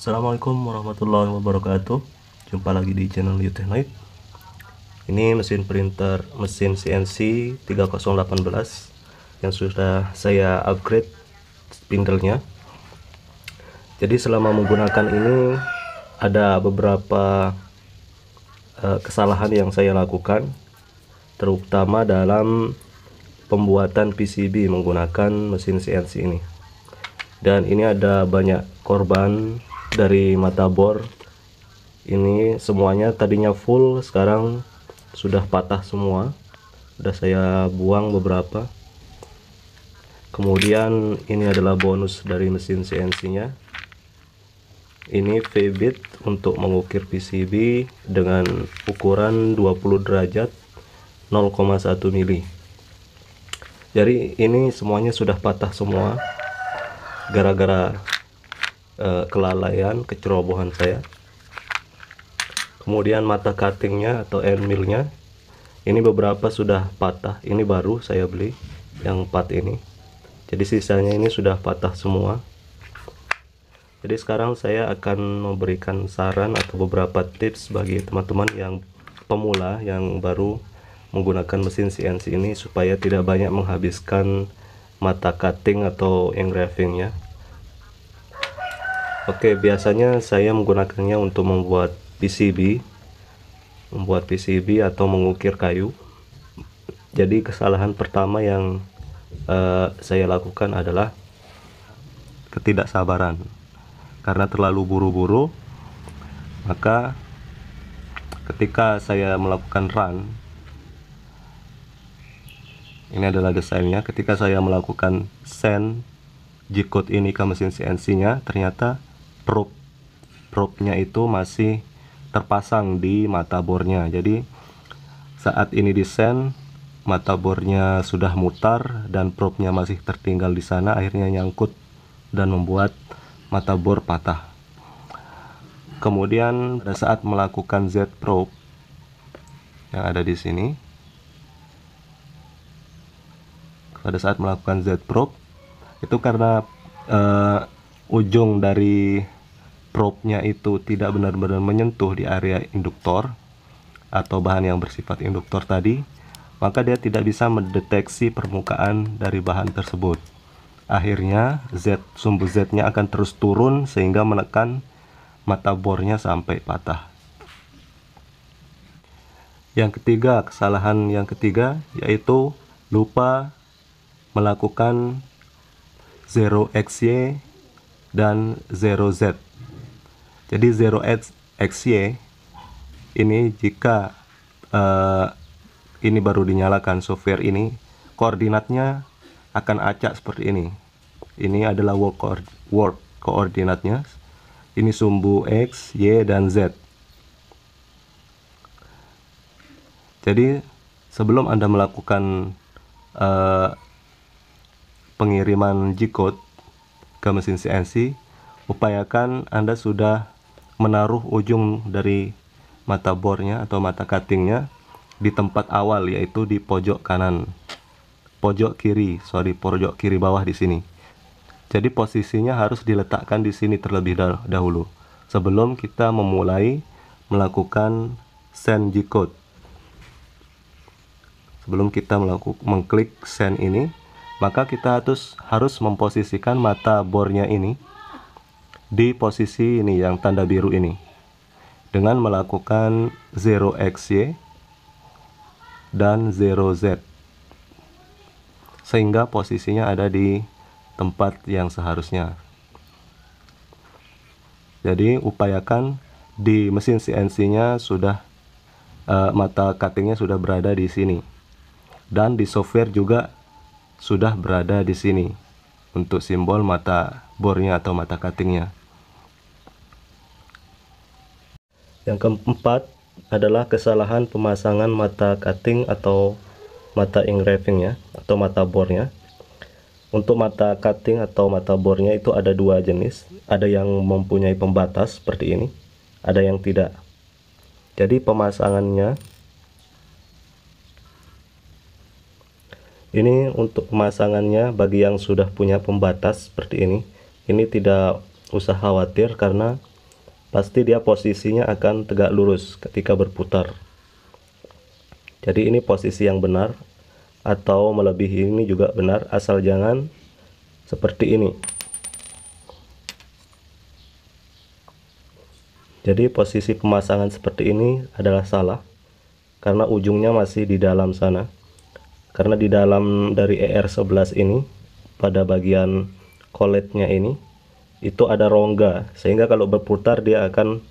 Assalamualaikum warahmatullahi wabarakatuh. Jumpa lagi di channel Utehnoid. Ini mesin printer mesin CNC 3018 yang sudah saya upgrade spindle-nya. Jadi selama menggunakan ini ada beberapa kesalahan yang saya lakukan, terutama dalam pembuatan PCB menggunakan mesin CNC ini. Dan ini ada banyak korban dari mata bor. Ini semuanya tadinya full, sekarang sudah patah semua. Sudah saya buang beberapa. Kemudian ini adalah bonus dari mesin CNC nya. Ini V-bit untuk mengukir PCB dengan ukuran 20 derajat 0,1 mili. Jadi ini semuanya sudah patah semua gara-gara kelalaian, kecerobohan saya. Kemudian mata cuttingnya atau end millnya, ini beberapa sudah patah. Ini baru saya beli yang 4 ini. Jadi sisanya ini sudah patah semua. Jadi sekarang saya akan memberikan saran atau beberapa tips bagi teman-teman yang pemula yang baru menggunakan mesin CNC ini supaya tidak banyak menghabiskan mata cutting atau engravingnya. Oke, biasanya saya menggunakannya untuk membuat PCB atau mengukir kayu. Jadi kesalahan pertama yang saya lakukan adalah ketidaksabaran. Karena terlalu buru-buru, maka ketika saya melakukan run, ini adalah desainnya. Ketika saya melakukan send G-code ini ke mesin CNC nya, ternyata probe-nya itu masih terpasang di mata bornya. Jadi saat ini di send, mata bornya sudah mutar dan probe-nya masih tertinggal di sana, akhirnya nyangkut dan membuat mata bor patah. Kemudian pada saat melakukan Z probe yang ada di sini, pada saat melakukan Z probe itu karena ujung dari probe-nya itu tidak benar-benar menyentuh di area induktor atau bahan yang bersifat induktor tadi, maka dia tidak bisa mendeteksi permukaan dari bahan tersebut. Akhirnya sumbu Z-nya akan terus turun sehingga menekan mata bornya sampai patah. Yang ketiga, kesalahan yang ketiga yaitu lupa melakukan 0XY dan 0Z. Jadi 0XY ini jika ini baru dinyalakan software ini, koordinatnya akan acak seperti ini. Ini adalah work koordinatnya. Ini sumbu X, Y, dan Z. Jadi sebelum Anda melakukan pengiriman G-code ke mesin CNC, upayakan Anda sudah menaruh ujung dari mata bornya atau mata cuttingnya di tempat awal, yaitu di pojok kanan, pojok kiri bawah di sini. Jadi posisinya harus diletakkan di sini terlebih dahulu sebelum kita memulai melakukan send G-code. Sebelum kita mengklik send ini, maka kita harus memposisikan mata bornya ini di posisi ini yang tanda biru ini dengan melakukan 0XY dan 0Z sehingga posisinya ada di tempat yang seharusnya. Jadi upayakan di mesin CNC nya sudah mata cuttingnya sudah berada di sini, dan di software juga sudah berada di sini untuk simbol mata bornya atau mata cuttingnya. Yang keempat adalah kesalahan pemasangan mata cutting atau mata engravingnya atau mata bornya. Untuk mata cutting atau mata bornya itu ada dua jenis. Ada yang mempunyai pembatas seperti ini, ada yang tidak. Jadi pemasangannya ini, untuk pemasangannya bagi yang sudah punya pembatas seperti ini tidak usah khawatir karena pasti dia posisinya akan tegak lurus ketika berputar. Jadi ini posisi yang benar, atau melebihi ini juga benar, asal jangan seperti ini. Jadi posisi pemasangan seperti ini adalah salah, karena ujungnya masih di dalam sana. Karena di dalam dari ER11 ini, pada bagian koletnya ini, itu ada rongga, sehingga kalau berputar dia akan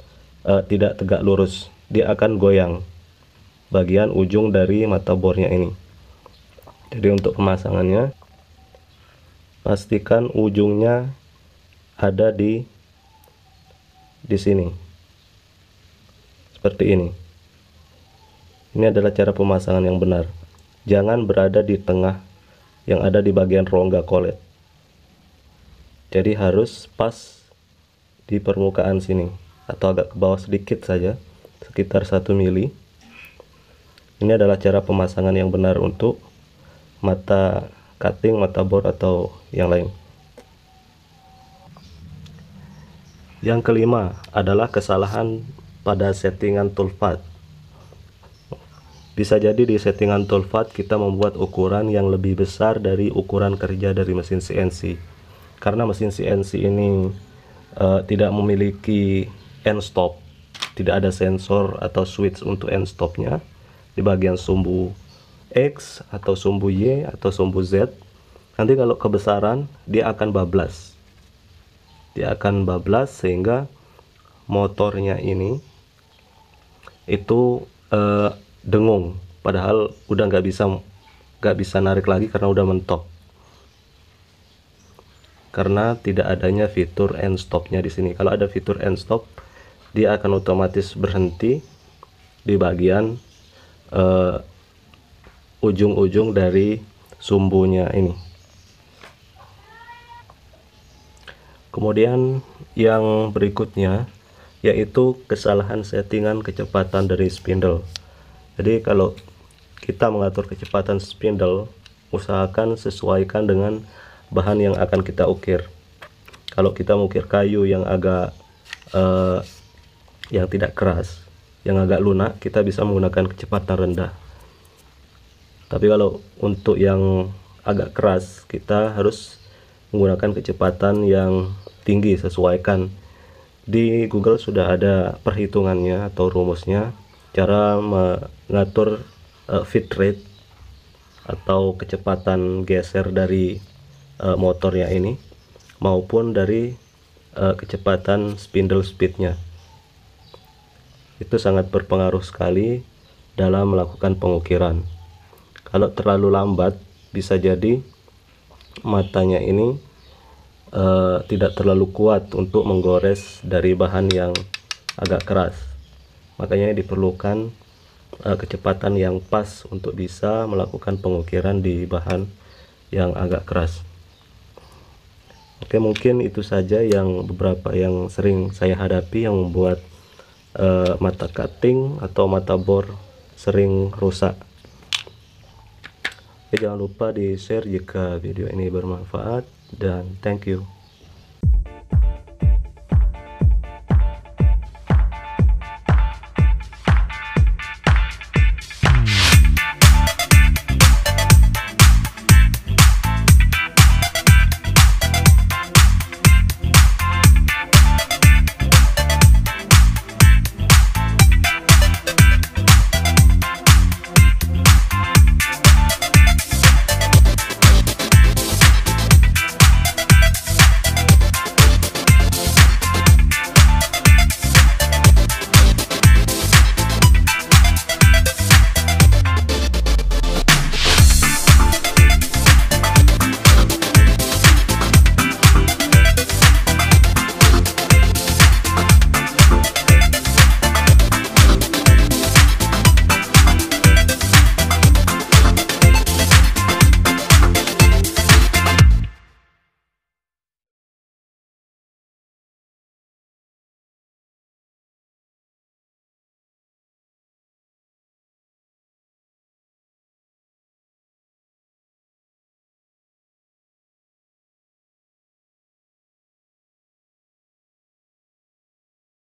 tidak tegak lurus, dia akan goyang bagian ujung dari mata bornya ini. Jadi untuk pemasangannya, pastikan ujungnya ada di sini. Seperti ini. Ini adalah cara pemasangan yang benar. Jangan berada di tengah yang ada di bagian rongga kolet. Jadi harus pas di permukaan sini, atau agak ke bawah sedikit saja, sekitar 1 mili. Ini adalah cara pemasangan yang benar untuk mata cutting, mata bor, atau yang lain. Yang kelima adalah kesalahan pada settingan toolpath. Bisa jadi di settingan toolpath kita membuat ukuran yang lebih besar dari ukuran kerja dari mesin CNC, karena mesin CNC ini tidak memiliki end stop, tidak ada sensor atau switch untuk end stopnya di bagian sumbu X atau sumbu Y atau sumbu Z. Nanti kalau kebesaran dia akan bablas, sehingga motornya ini itu dengung, padahal udah nggak bisa narik lagi karena udah mentok, karena tidak adanya fitur end stopnya di sini. Kalau ada fitur end stop, dia akan otomatis berhenti di bagian ujung-ujung dari sumbunya ini. Kemudian yang berikutnya yaitu kesalahan settingan kecepatan dari spindle. Jadi kalau kita mengatur kecepatan spindle, usahakan sesuaikan dengan bahan yang akan kita ukir. Kalau kita mengukir kayu yang agak yang tidak keras, yang agak lunak, kita bisa menggunakan kecepatan rendah. Tapi kalau untuk yang agak keras, kita harus menggunakan kecepatan yang tinggi. Sesuaikan. Di Google sudah ada perhitungannya atau rumusnya, cara mengatur feed rate atau kecepatan geser dari motornya ini, maupun dari kecepatan spindle speednya. Itu sangat berpengaruh sekali dalam melakukan pengukiran. Kalau terlalu lambat, bisa jadi matanya ini tidak terlalu kuat untuk menggores dari bahan yang agak keras. Makanya diperlukan kecepatan yang pas untuk bisa melakukan pengukiran di bahan yang agak keras. Oke, mungkin itu saja yang beberapa yang sering saya hadapi yang membuat mata cutting atau mata bor sering rusak. Oke, jangan lupa di share jika video ini bermanfaat, dan thank you.